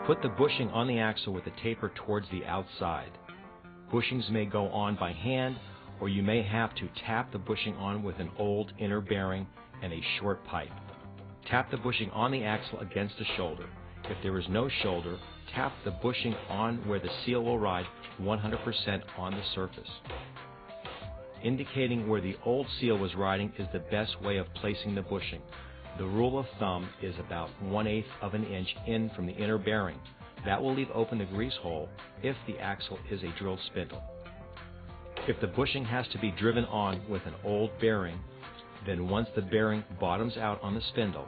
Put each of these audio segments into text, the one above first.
Put the bushing on the axle with the taper towards the outside. Bushings may go on by hand, or you may have to tap the bushing on with an old inner bearing and a short pipe. Tap the bushing on the axle against the shoulder. If there is no shoulder, tap the bushing on where the seal will ride 100% on the surface. Indicating where the old seal was riding is the best way of placing the bushing. The rule of thumb is about 1/8 of an inch in from the inner bearing. That will leave open the grease hole if the axle is a drilled spindle. If the bushing has to be driven on with an old bearing, then once the bearing bottoms out on the spindle,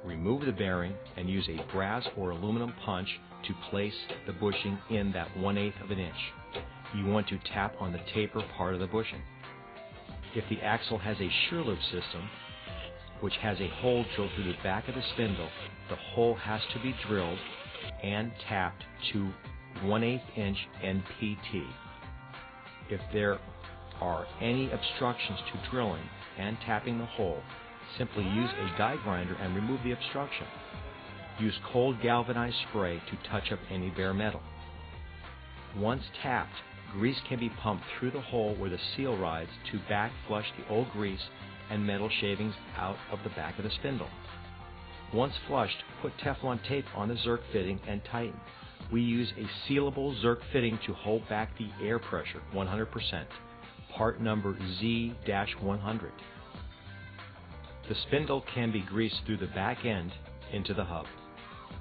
remove the bearing and use a brass or aluminum punch to place the bushing in that 1/8 of an inch. You want to tap on the taper part of the bushing. If the axle has a shear loop system, which has a hole drilled through the back of the spindle, the hole has to be drilled and tapped to 1/8 inch NPT. If there are any obstructions to drilling and tapping the hole, simply use a die grinder and remove the obstruction. Use cold galvanized spray to touch up any bare metal. Once tapped, grease can be pumped through the hole where the seal rides to back flush the old grease and metal shavings out of the back of the spindle. Once flushed, put Teflon tape on the Zerk fitting and tighten. We use a sealable Zerk fitting to hold back the air pressure 100%, part number Z-100. The spindle can be greased through the back end into the hub.